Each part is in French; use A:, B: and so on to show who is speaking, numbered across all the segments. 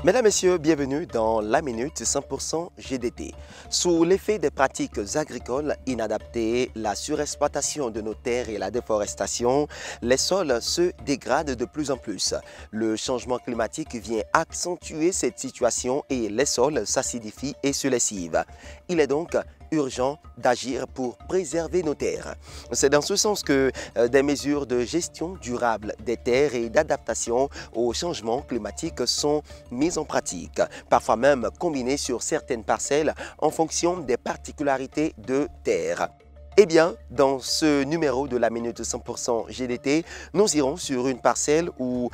A: Mesdames, Messieurs, bienvenue dans la Minute 100% GDT. Sous l'effet des pratiques agricoles inadaptées, la surexploitation de nos terres et la déforestation, les sols se dégradent de plus en plus. Le changement climatique vient accentuer cette situation et les sols s'acidifient et se lessivent. Il est donc urgent d'agir pour préserver nos terres. C'est dans ce sens que des mesures de gestion durable des terres et d'adaptation au changement climatique sont mises en pratique, parfois même combinées sur certaines parcelles en fonction des particularités de terre. Eh bien, dans ce numéro de la Minute 100% GDT, nous irons sur une parcelle où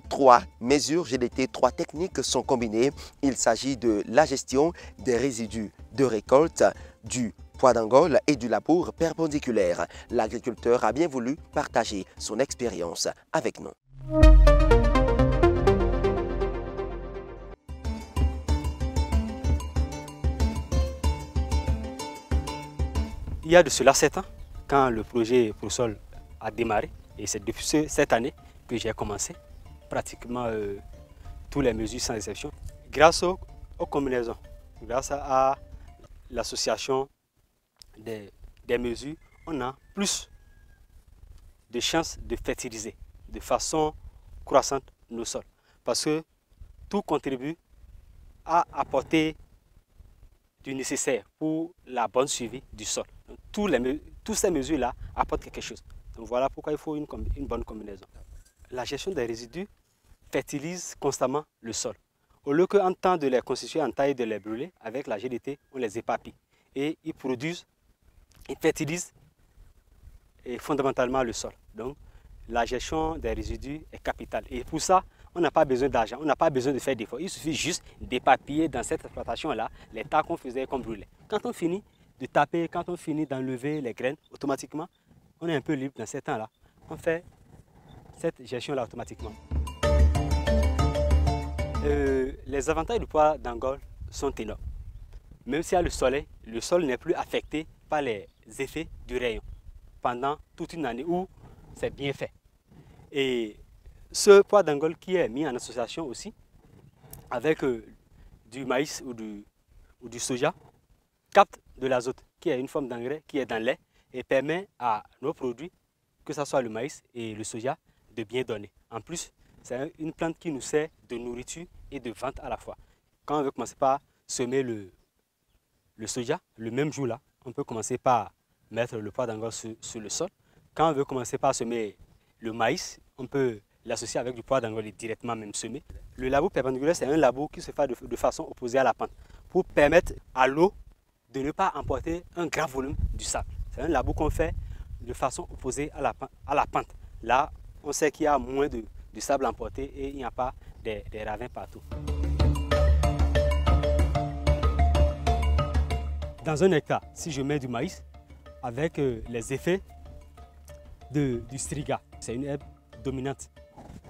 A: trois mesures GDT, trois techniques sont combinées. Il s'agit de la gestion des résidus de récolte, du poids d'Angole et du labour perpendiculaire. L'agriculteur a bien voulu partager son expérience avec nous.
B: Il y a de cela 7 ans, quand le projet ProSol a démarré, et c'est depuis cette année que j'ai commencé pratiquement toutes les mesures sans exception. Grâce aux combinaisons, grâce à l'association des mesures, on a plus de chances de fertiliser de façon croissante nos sols. Parce que tout contribue à apporter du nécessaire pour la bonne suivi du sol. Donc, toutes ces mesures-là apportent quelque chose. Donc voilà pourquoi il faut une bonne combinaison. La gestion des résidus fertilise constamment le sol. Au lieu qu'en temps de les constituer en taille et de les brûler, avec la GDT, on les éparpille. Et ils fertilisent fondamentalement le sol. Donc la gestion des résidus est capitale. Et pour ça, on n'a pas besoin d'argent, on n'a pas besoin de faire d'efforts. Il suffit juste d'éparpiller dans cette exploitation-là les tas qu'on faisait et qu'on brûlait. Quand on finit de taper, quand on finit d'enlever les graines, automatiquement, on est un peu libre dans ces temps-là. On fait cette gestion-là automatiquement. Les avantages du poids d'Angole sont énormes. Même s'il y a le soleil, le sol n'est plus affecté par les effets du rayon pendant toute une année où c'est bien fait. Et ce poids d'Angole qui est mis en association aussi avec du maïs ou du soja capte de l'azote qui est une forme d'engrais qui est dans l'air et permet à nos produits, que ce soit le maïs et le soja, de bien donner. En plus, c'est une plante qui nous sert de nourriture et de vente à la fois. Quand on veut commencer par semer le soja, le même jour-là, on peut commencer par mettre le poids d'Angole sur le sol. Quand on veut commencer par semer le maïs, on peut l'associer avec du poids d'Angole et directement même semer. Le labour perpendiculaire, c'est un labour qui se fait de façon opposée à la pente pour permettre à l'eau de ne pas emporter un grand volume du sable. C'est un labour qu'on fait de façon opposée à la pente. Là, on sait qu'il y a moins de sable emporté et il n'y a pas des ravins partout. Dans un hectare, si je mets du maïs, avec les effets du striga, c'est une herbe dominante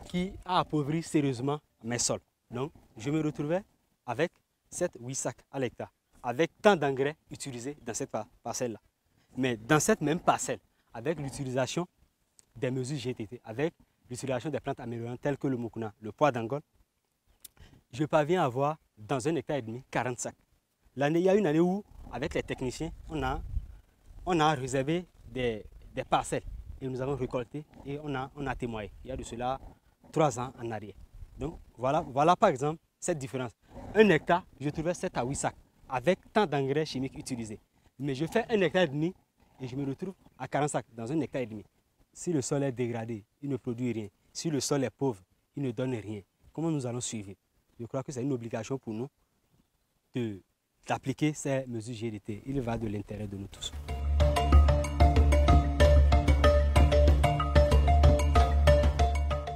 B: qui a appauvri sérieusement mes sols. Donc, je me retrouvais avec 7-8 sacs à l'hectare, avec tant d'engrais utilisés dans cette parcelle-là. Mais dans cette même parcelle, avec l'utilisation des mesures GTT, avec l'utilisation des plantes améliorantes telles que le mukuna, le poids d'Angole, je parviens à avoir dans un hectare et demi 40 sacs. Il y a une année où, avec les techniciens, on a réservé des parcelles et nous avons récolté et on a témoigné. Il y a de cela 3 ans en arrière. Donc voilà par exemple cette différence. Un hectare, je trouvais 7 à 8 sacs avec tant d'engrais chimiques utilisés. Mais je fais un hectare et demi et je me retrouve à 40 sacs dans un hectare et demi. Si le sol est dégradé, il ne produit rien. Si le sol est pauvre, il ne donne rien. Comment nous allons suivre? Je crois que c'est une obligation pour nous d'appliquer ces mesures GDT. Il va de l'intérêt de nous tous.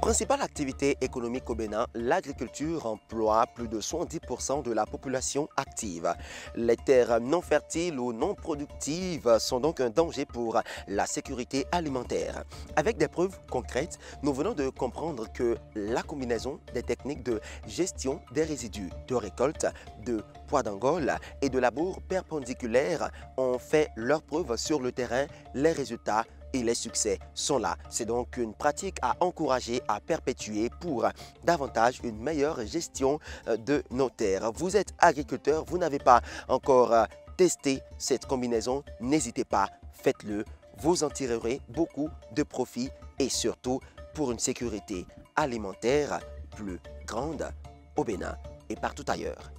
A: Principale activité économique au Bénin, l'agriculture emploie plus de 70% de la population active. Les terres non fertiles ou non productives sont donc un danger pour la sécurité alimentaire. Avec des preuves concrètes, nous venons de comprendre que la combinaison des techniques de gestion des résidus de récolte, de poids d'Angole et de labour perpendiculaire ont fait leurs preuves sur le terrain. Les résultats et les succès sont là. C'est donc une pratique à encourager, à perpétuer pour davantage une meilleure gestion de nos terres. Vous êtes agriculteur, vous n'avez pas encore testé cette combinaison, n'hésitez pas, faites-le. Vous en tirerez beaucoup de profit et surtout pour une sécurité alimentaire plus grande au Bénin et partout ailleurs.